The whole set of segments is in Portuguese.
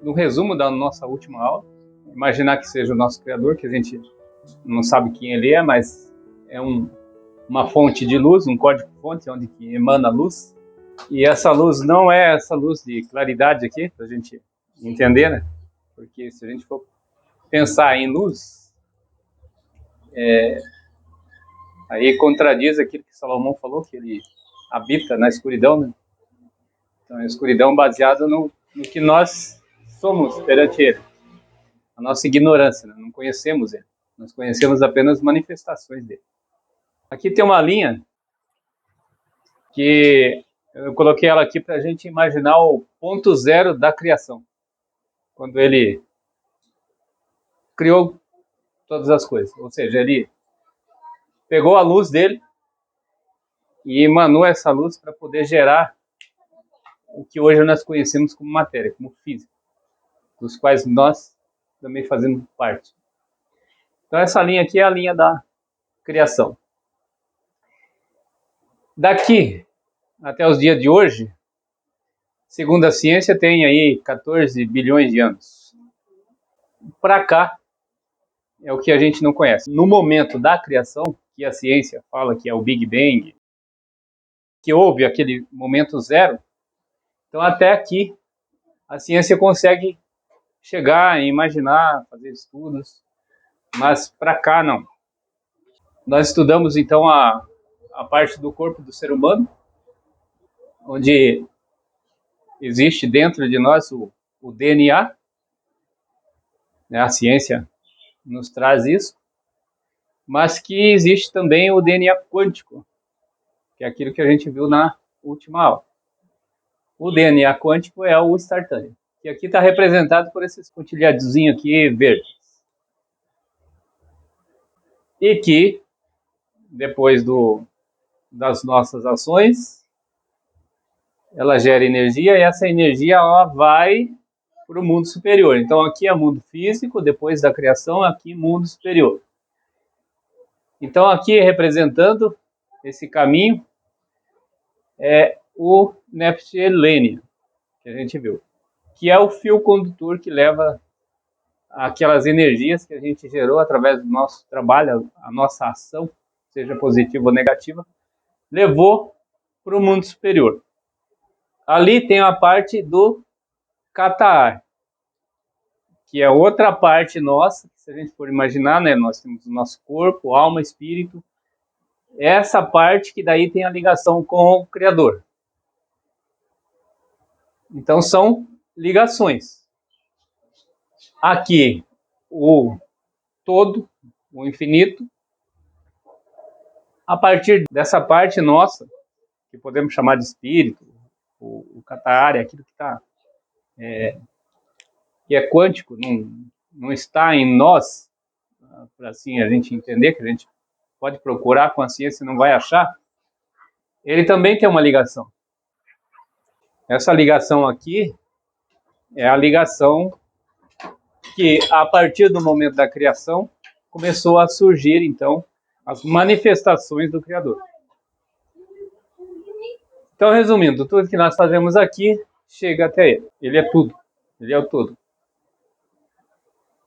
no resumo da nossa última aula, imaginar que seja o nosso Criador, que a gente não sabe quem ele é, mas é uma fonte de luz, um código-fonte, onde que emana luz. E essa luz não é essa luz de claridade aqui, para a gente entender, né? Porque se a gente for pensar em luz, aí contradiz aquilo que Salomão falou, que ele habita na escuridão, né? Então, a escuridão baseada no que nós somos perante ele. A nossa ignorância, né? Não conhecemos ele. Nós conhecemos apenas manifestações dele. Aqui tem uma linha que eu coloquei ela aqui para a gente imaginar o ponto zero da criação. Quando ele criou todas as coisas. Ou seja, ele pegou a luz dele e emanou essa luz para poder gerar o que hoje nós conhecemos como matéria, como física, dos quais nós também fazemos parte. Então essa linha aqui é a linha da criação. Daqui até os dias de hoje, segundo a ciência, tem aí 14 bilhões de anos. Para cá é o que a gente não conhece. No momento da criação, que a ciência fala que é o Big Bang, que houve aquele momento zero, então até aqui a ciência consegue chegar e imaginar, fazer estudos, mas para cá não. Nós estudamos então a parte do corpo do ser humano, onde existe dentro de nós o DNA, né? A ciência nos traz isso, mas que existe também o DNA quântico, que é aquilo que a gente viu na última aula. O DNA quântico é o instantâneo, que aqui está representado por esses pontilhadozinhos aqui verdes. E que, depois das nossas ações, ela gera energia e essa energia ela vai para o mundo superior. Então aqui é mundo físico, depois da criação, aqui mundo superior. Então aqui representando esse caminho é o Neptune, que a gente viu, que é o fio condutor que leva aquelas energias que a gente gerou através do nosso trabalho, a nossa ação, seja positiva ou negativa, levou para o mundo superior. Ali tem a parte do Catar, que é outra parte nossa, que se a gente for imaginar, né, nós temos o nosso corpo, alma, espírito, essa parte que daí tem a ligação com o Criador. Então são ligações. Aqui o todo, o infinito, a partir dessa parte nossa, que podemos chamar de espírito, o Catar, aquilo que está que é quântico, não está em nós, para assim a gente entender, que a gente pode procurar com a ciência e não vai achar, ele também tem uma ligação. Essa ligação aqui é a ligação que, a partir do momento da criação, começou a surgir, então, as manifestações do Criador. Então, resumindo, tudo que nós fazemos aqui chega até ele. Ele é tudo. Ele é o todo.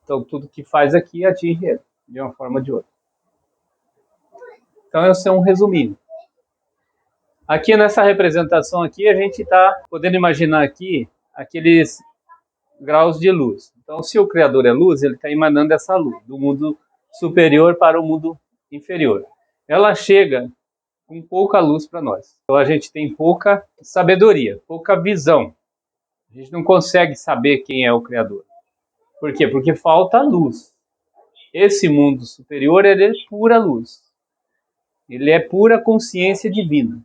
Então, tudo que faz aqui atinge ele, de uma forma ou de outra. Então, esse é um resuminho. Aqui nessa representação aqui, a gente está podendo imaginar aqui aqueles graus de luz. Então, se o Criador é luz, ele está emanando essa luz do mundo superior para o mundo inferior. Ela chega com pouca luz para nós. Então, a gente tem pouca sabedoria, pouca visão. A gente não consegue saber quem é o Criador. Por quê? Porque falta luz. Esse mundo superior, ele é pura luz. Ele é pura consciência divina.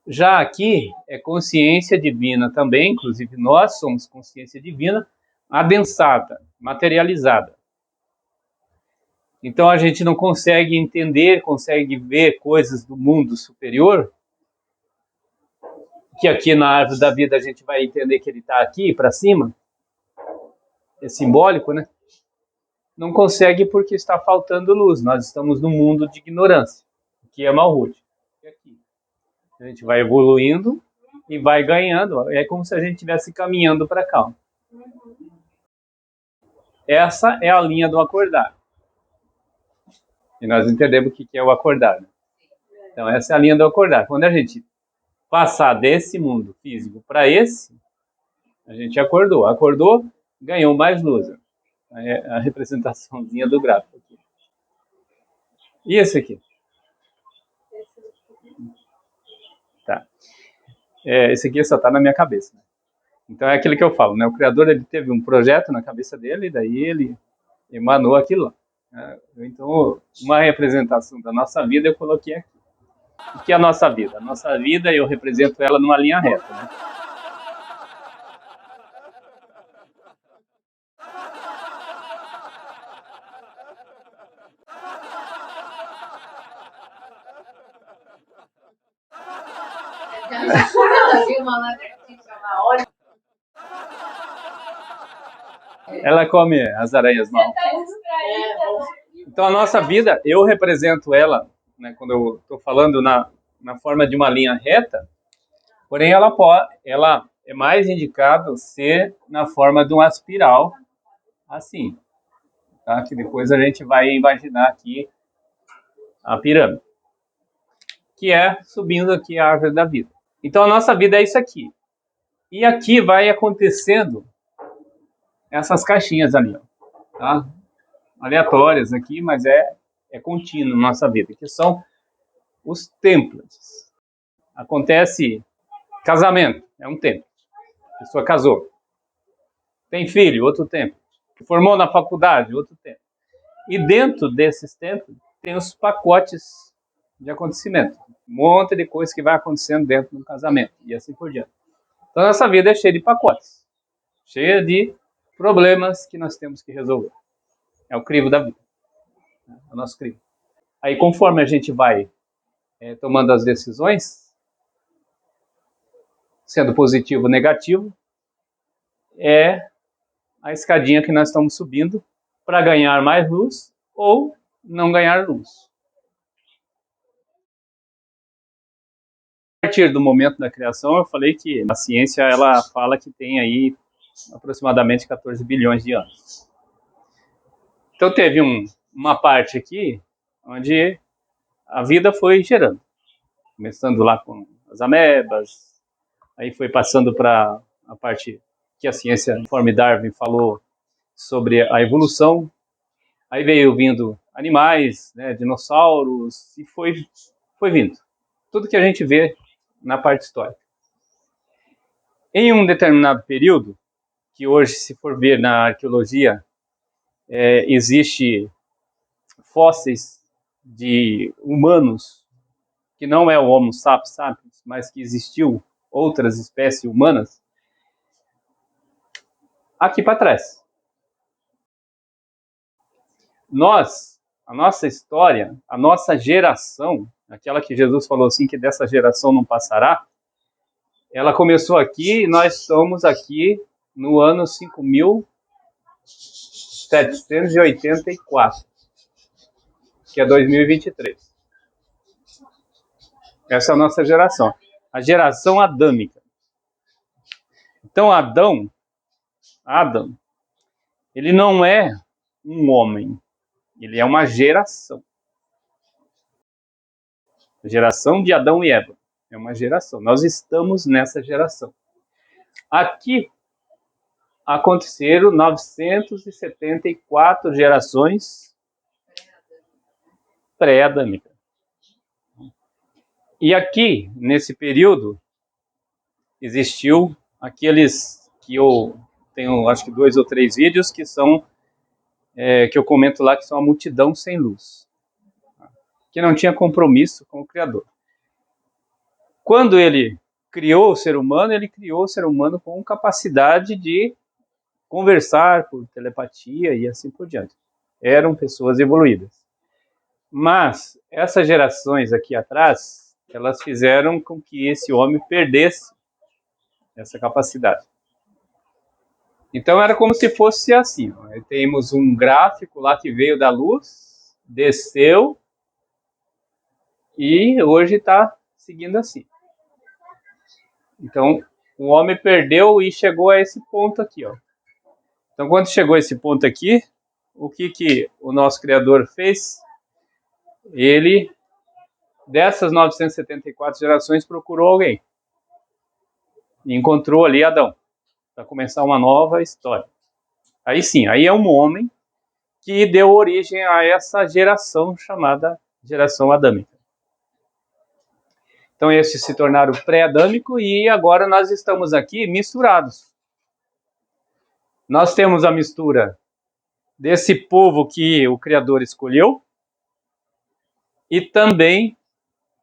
Já aqui é consciência divina também, inclusive nós somos consciência divina, adensada, materializada. Então a gente não consegue entender, consegue ver coisas do mundo superior, que aqui na árvore da vida a gente vai entender que ele está aqui para cima, é simbólico, né? Não consegue porque está faltando luz, nós estamos no mundo de ignorância, que é Malhut. A gente vai evoluindo e vai ganhando, é como se a gente estivesse caminhando para cá. Essa é a linha do acordar. E nós entendemos o que é o acordar, né? Então, essa é a linha do acordar. Quando a gente passar desse mundo físico para esse, a gente acordou. Acordou, ganhou mais luz. É a representaçãozinha do gráfico aqui. E esse aqui? Tá. Esse aqui só está na minha cabeça. Né? Então é aquilo que eu falo, né? O Criador ele teve um projeto na cabeça dele e daí ele emanou aquilo lá. Então, uma representação da nossa vida eu coloquei aqui. O que é a nossa vida? A nossa vida eu represento ela numa linha reta, né? Ela come as aranhas mal. Então a nossa vida, eu represento ela, né, quando eu estou falando na forma de uma linha reta, porém ela é mais indicado ser na forma de uma espiral, assim, tá? Que depois a gente vai imaginar aqui a pirâmide, que é subindo aqui a árvore da vida. Então a nossa vida é isso aqui. E aqui vai acontecendo essas caixinhas ali, ó, tá? Aleatórias aqui, mas é contínuo na nossa vida, que são os templates. Acontece casamento, é um template. A pessoa casou. Tem filho, outro template. Formou na faculdade, outro template. E dentro desses templates tem os pacotes de acontecimento. Um monte de coisa que vai acontecendo dentro do casamento e assim por diante. Então, nossa vida é cheia de pacotes. Cheia de problemas que nós temos que resolver. É o crivo da vida. É o nosso crivo. Aí, conforme a gente vai tomando as decisões, sendo positivo ou negativo, é a escadinha que nós estamos subindo para ganhar mais luz ou não ganhar luz. A partir do momento da criação, eu falei que a ciência ela fala que tem aí aproximadamente 14 bilhões de anos. Então teve uma parte aqui onde a vida foi gerando, começando lá com as amebas, aí foi passando para a parte que a ciência, conforme Darwin falou, sobre a evolução, aí veio vindo animais, né, dinossauros, e foi vindo. Tudo que a gente vê na parte histórica. Em um determinado período, que hoje, se for ver na arqueologia, existe fósseis de humanos, que não é o Homo sapiens, mas que existiu outras espécies humanas, aqui para trás. A nossa história, a nossa geração, aquela que Jesus falou assim, que dessa geração não passará, ela começou aqui e nós estamos aqui no ano 5.784, que é 2023. Essa é a nossa geração, a geração adâmica. Então Adão, ele não é um homem, ele é uma geração. A geração de Adão e Eva é uma geração. Nós estamos nessa geração. Aqui aconteceram 974 gerações pré-adâmicas. E aqui, nesse período, existiu aqueles que eu tenho, acho que 2 ou 3 vídeos, que são, que eu comento lá, que são a multidão sem luz, que não tinha compromisso com o Criador. Quando ele criou o ser humano, ele criou o ser humano com capacidade de conversar por telepatia e assim por diante. Eram pessoas evoluídas. Mas essas gerações aqui atrás, elas fizeram com que esse homem perdesse essa capacidade. Então era como se fosse assim. Temos um gráfico lá que veio da luz, desceu e hoje está seguindo assim. Então o homem perdeu e chegou a esse ponto aqui, ó. Então, quando chegou esse ponto aqui, o que o nosso Criador fez? Ele, dessas 974 gerações, procurou alguém. E encontrou ali Adão, para começar uma nova história. Aí sim, aí é um homem que deu origem a essa geração chamada geração adâmica. Então esses se tornaram pré-adâmico e agora nós estamos aqui misturados. Nós temos a mistura desse povo que o Criador escolheu e também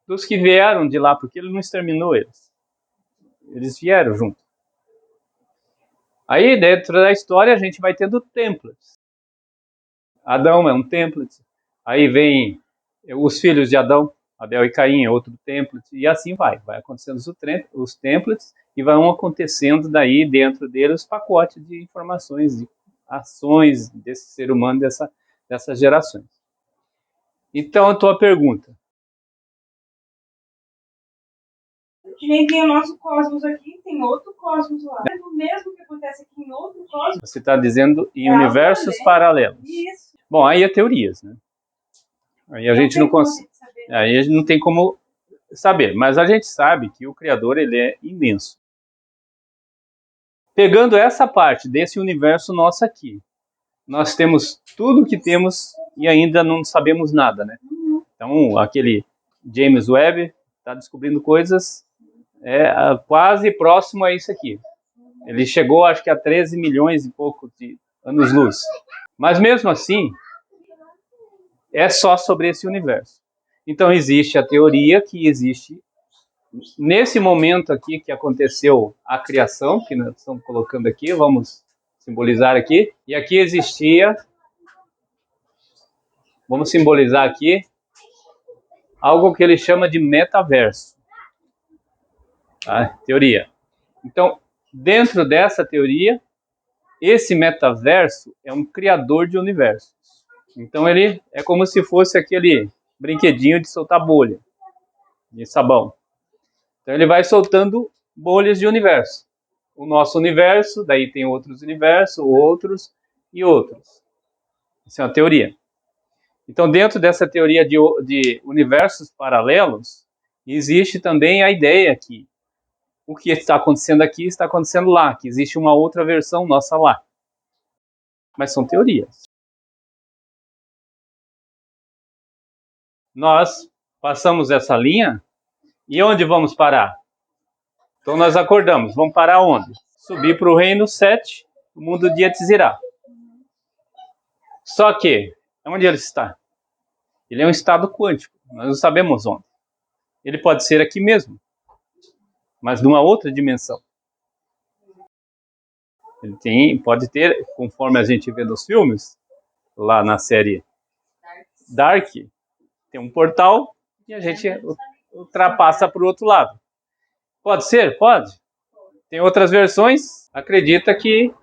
dos que vieram de lá, porque ele não exterminou eles. Eles vieram junto. Aí dentro da história a gente vai tendo templates. Adão é um template. Aí vem os filhos de Adão, Abel e Caim é outro template, e assim vai acontecendo os templates, e vão acontecendo daí dentro deles pacotes de informações, de ações desse ser humano, dessas gerações. Então, a tua pergunta. Que nem tem o nosso cosmos aqui, tem outro cosmos lá. É o mesmo que acontece aqui em outro cosmos. Você está dizendo em universos paralelos. Isso. Bom, aí é teorias, né? Aí a gente não consegue. Aí a gente não tem como saber, mas a gente sabe que o Criador ele é imenso. Pegando essa parte desse universo nosso aqui, nós temos tudo que temos e ainda não sabemos nada, né? Então, aquele James Webb está descobrindo coisas quase próximo a isso aqui. Ele chegou, acho que a 13 milhões e pouco de anos-luz. Mas mesmo assim, é só sobre esse universo. Então, existe a teoria que existe nesse momento aqui que aconteceu a criação, que nós estamos colocando aqui, vamos simbolizar aqui, e aqui existia, vamos simbolizar aqui, algo que ele chama de metaverso. Tá? Teoria. Então, dentro dessa teoria, esse metaverso é um criador de universos. Então, ele é como se fosse aquele brinquedinho de soltar bolha, de sabão. Então ele vai soltando bolhas de universo. O nosso universo, daí tem outros universos, outros e outros. Isso é uma teoria. Então dentro dessa teoria de universos paralelos, existe também a ideia que o que está acontecendo aqui está acontecendo lá, que existe uma outra versão nossa lá. Mas são teorias. Nós passamos essa linha e onde vamos parar? Então nós acordamos, vamos parar onde? Subir para o reino 7, o mundo de Yetzirah. Só que, onde ele está? Ele é um estado quântico, nós não sabemos onde. Ele pode ser aqui mesmo, mas numa outra dimensão. Ele pode ter, conforme a gente vê nos filmes, lá na série Dark, tem um portal e a gente ultrapassa para o outro lado. Pode ser? Pode. Tem outras versões, acredita que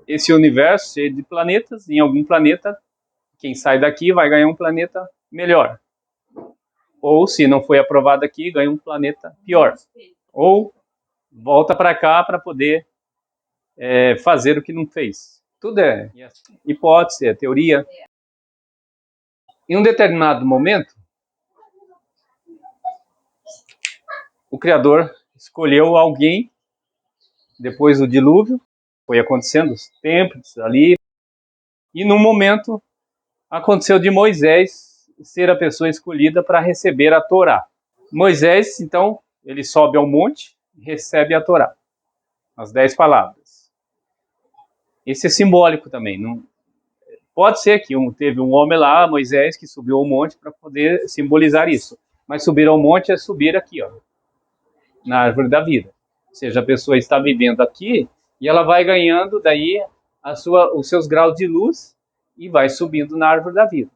esse universo cheio de planetas, em algum planeta, quem sai daqui vai ganhar um planeta melhor. Ou, se não foi aprovado aqui, ganha um planeta pior. Ou volta para cá para poder fazer o que não fez. Tudo é hipótese, é teoria. Em um determinado momento, o Criador escolheu alguém, depois do dilúvio, foi acontecendo os tempos ali, e num momento aconteceu de Moisés ser a pessoa escolhida para receber a Torá. Moisés, então, ele sobe ao monte e recebe a Torá, as 10 palavras. Esse é simbólico também. Não, pode ser que teve um homem lá, Moisés, que subiu ao monte para poder simbolizar isso. Mas subir ao monte é subir aqui, ó, na árvore da vida. Ou seja, a pessoa está vivendo aqui e ela vai ganhando daí os seus graus de luz e vai subindo na árvore da vida.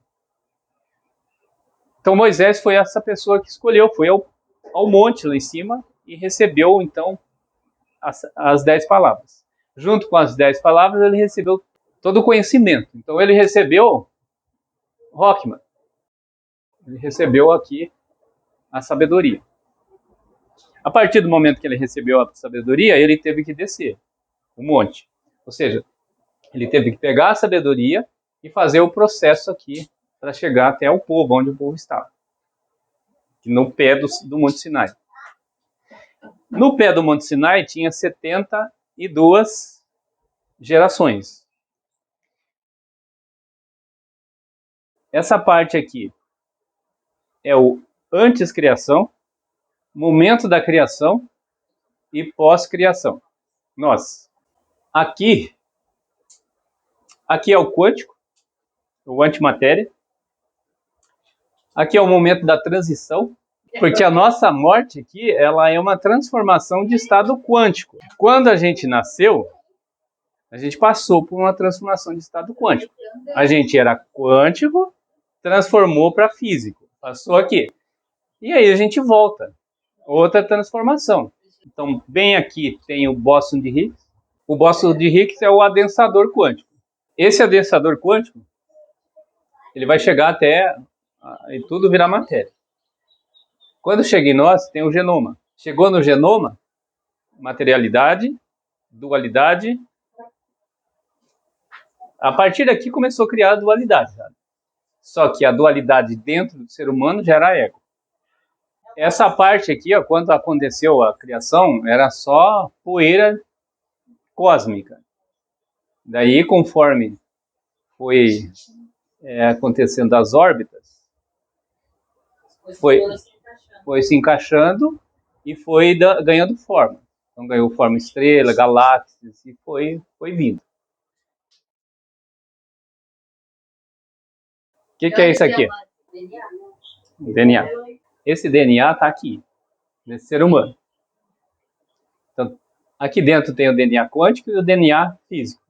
Então Moisés foi essa pessoa que escolheu, foi ao monte lá em cima e recebeu então as 10 palavras. Junto com as 10 palavras ele recebeu todo o conhecimento. Então ele recebeu Rockman. Ele recebeu aqui a sabedoria. A partir do momento que ele recebeu a sabedoria, ele teve que descer o monte. Ou seja, Ele teve que pegar a sabedoria e fazer o processo aqui para chegar até o povo, onde o povo estava. No pé do Monte Sinai. No pé do Monte Sinai tinha 72 gerações. Essa parte aqui é o antes-criação, momento da criação e pós-criação. Nós. Aqui é o quântico, o antimatéria. Aqui é o momento da transição, porque a nossa morte aqui, ela é uma transformação de estado quântico. Quando a gente nasceu, a gente passou por uma transformação de estado quântico. A gente era quântico, transformou para físico, passou aqui. E aí a gente volta, outra transformação. Então, bem aqui tem o bóson de Higgs. O bóson de Higgs é o adensador quântico. Esse adensador quântico, ele vai chegar até e tudo virar matéria. Quando chega em nós, tem o genoma. Chegou no genoma, materialidade, dualidade. A partir daqui começou a criar a dualidade. Sabe? Só que a dualidade dentro do ser humano gera ego. Essa parte aqui, ó, quando aconteceu a criação, era só poeira cósmica. Daí, conforme foi acontecendo as órbitas, foi se encaixando e foi ganhando forma. Então ganhou forma estrela, galáxias e foi vindo. O que é isso aqui? DNA. Esse DNA está aqui, nesse ser humano. Então, aqui dentro tem o DNA quântico e o DNA físico.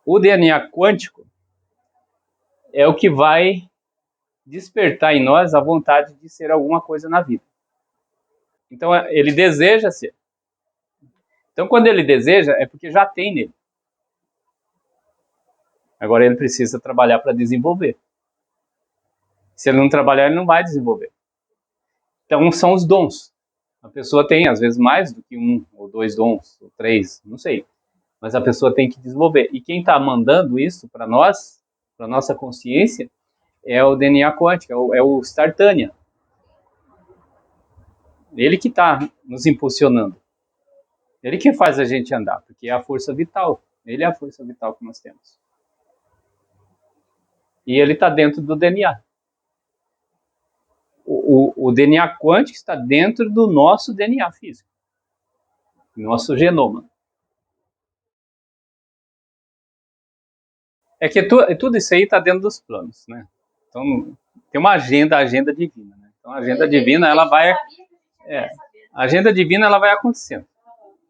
O DNA quântico é o que vai despertar em nós a vontade de ser alguma coisa na vida. Então, ele deseja ser. Então, quando ele deseja, é porque já tem nele. Agora, ele precisa trabalhar para desenvolver. Se ele não trabalhar, ele não vai desenvolver. Então, são os dons. A pessoa tem, às vezes, mais do que 1 ou 2 dons, ou 3, não sei. Mas a pessoa tem que desenvolver. E quem está mandando isso para nós, para nossa consciência, é o DNA quântico, é o Startânia. Ele que está nos impulsionando. Ele que faz a gente andar, porque é a força vital. Ele é a força vital que nós temos. E ele está dentro do DNA. O DNA quântico está dentro do nosso DNA físico. Nosso genoma. É que tudo isso aí está dentro dos planos, né? Então, tem uma agenda divina, né? Então, a agenda divina, ela vai... a agenda divina, ela vai acontecendo.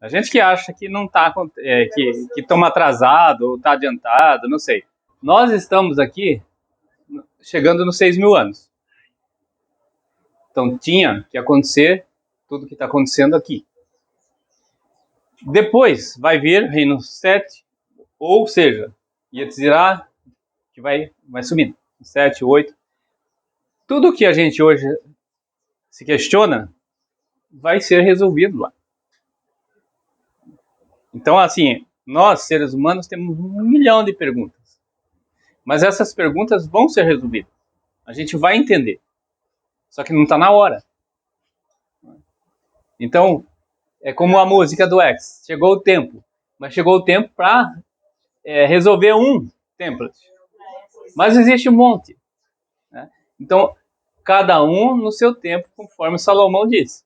A gente que acha que não está... que estamos atrasado ou está adiantado, não sei. Nós estamos aqui chegando nos 6.000 anos. Então, tinha que acontecer tudo que está acontecendo aqui. Depois vai vir Reino 7, ou seja, Yetzirah, que vai subindo. 7, 8. Tudo que a gente hoje se questiona vai ser resolvido lá. Então, assim, nós, seres humanos, temos 1 milhão de perguntas. Mas essas perguntas vão ser resolvidas. A gente vai entender. Só que não está na hora. Então, é como a música do X. Chegou o tempo. Mas chegou o tempo para resolver um template. Mas existe um monte. Né? Então, cada um no seu tempo, conforme Salomão disse.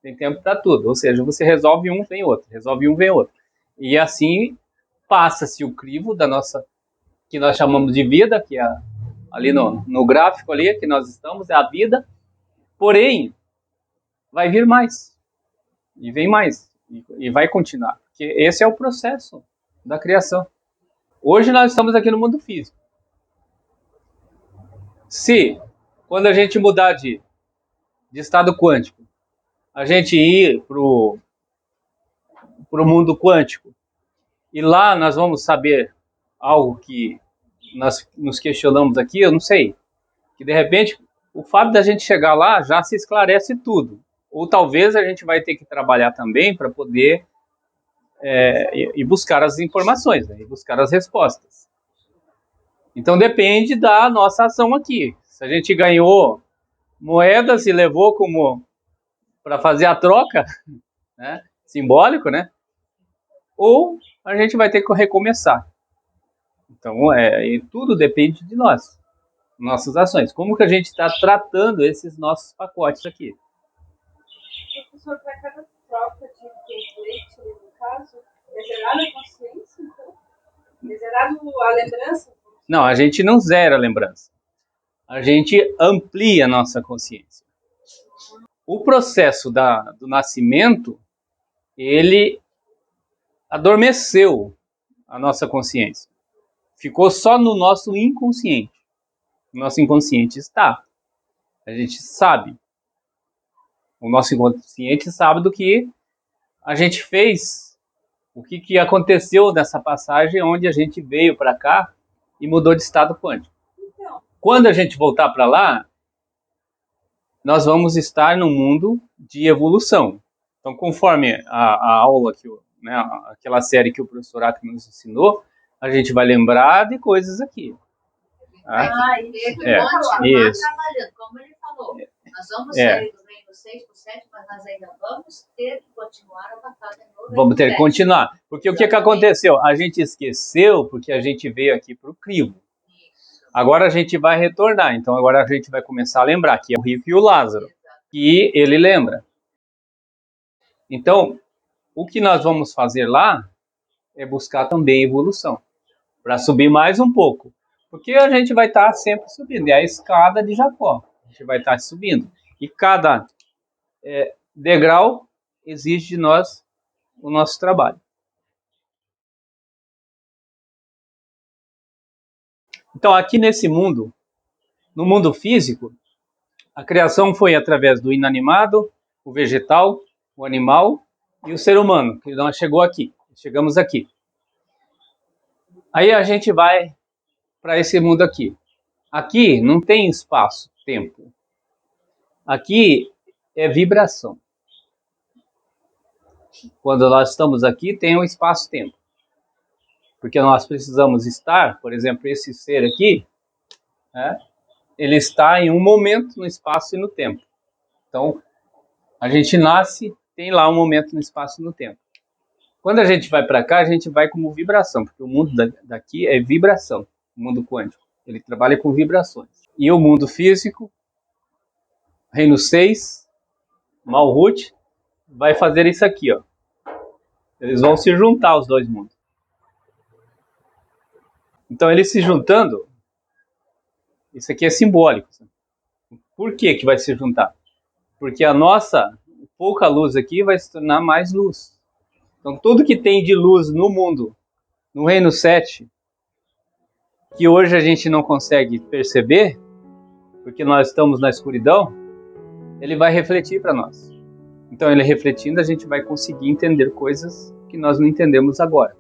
Tem tempo para tudo. Ou seja, você resolve um, vem outro. Resolve um, vem outro. E assim passa-se o crivo da nossa, que nós chamamos de vida, que é ali no gráfico ali que nós estamos, é a vida. Porém, vai vir mais. E vem mais. E vai continuar. Porque esse é o processo da criação. Hoje nós estamos aqui no mundo físico. Se, quando a gente mudar de estado quântico, a gente ir para o mundo quântico, e lá nós vamos saber algo que nós nos questionamos aqui, eu não sei. Que de repente, o fato da gente chegar lá já se esclarece tudo. Ou talvez a gente vai ter que trabalhar também para poder e buscar as informações, né, e buscar as respostas. Então depende da nossa ação aqui. Se a gente ganhou moedas e levou como para fazer a troca, né, simbólico, né, ou a gente vai ter que recomeçar. Então, e tudo depende de nós, nossas ações. Como que a gente está tratando esses nossos pacotes aqui? Professor, para cada troca de template, no caso, é gerada a consciência, então? É gerado a lembrança? Não, a gente não zera a lembrança. A gente amplia a nossa consciência. O processo do nascimento, ele adormeceu a nossa consciência. Ficou só no nosso inconsciente. O nosso inconsciente está. A gente sabe. O nosso inconsciente sabe do que a gente fez, o que aconteceu nessa passagem onde a gente veio para cá e mudou de estado quântico. Então, Quando a gente voltar para lá, nós vamos estar no mundo de evolução. Então, conforme a aula, né, aquela série que o professor Acre nos ensinou, a gente vai lembrar de coisas aqui. Tá? Isso. Trabalhando, como ele falou. Nós vamos sair do reino 6 por 7, mas nós ainda vamos ter que continuar a batalha no reino. Vamos ter que continuar. Porque o que aconteceu? A gente esqueceu porque a gente veio aqui para o crivo. Agora a gente vai retornar. Então agora a gente vai começar a lembrar que é o rico e o Lázaro. E ele lembra. Então, o que nós vamos fazer lá é buscar também evolução. Para subir mais um pouco. Porque a gente vai estar sempre subindo. É a escada de Jacó. A gente vai estar subindo. E cada degrau exige de nós o nosso trabalho. Então, aqui nesse mundo, no mundo físico, a criação foi através do inanimado, o vegetal, o animal e o ser humano, que nós chegamos aqui. Aí a gente vai para esse mundo aqui. Aqui não tem espaço, tempo. Aqui é vibração. Quando nós estamos aqui, tem um espaço-tempo. Porque nós precisamos estar, por exemplo, esse ser aqui, né, ele está em um momento no espaço e no tempo. Então, a gente nasce, tem lá um momento no espaço e no tempo. Quando a gente vai para cá, a gente vai como vibração, porque o mundo daqui é vibração, o mundo quântico. Ele trabalha com vibrações. E o mundo físico, reino 6, Malhut, vai fazer isso aqui, ó. Eles vão se juntar, os dois mundos. Então, eles se juntando, isso aqui é simbólico. Por que vai se juntar? Porque a nossa pouca luz aqui vai se tornar mais luz. Então, tudo que tem de luz no mundo, no reino 7, que hoje a gente não consegue perceber, porque nós estamos na escuridão, ele vai refletir para nós. Então, ele refletindo, a gente vai conseguir entender coisas que nós não entendemos agora.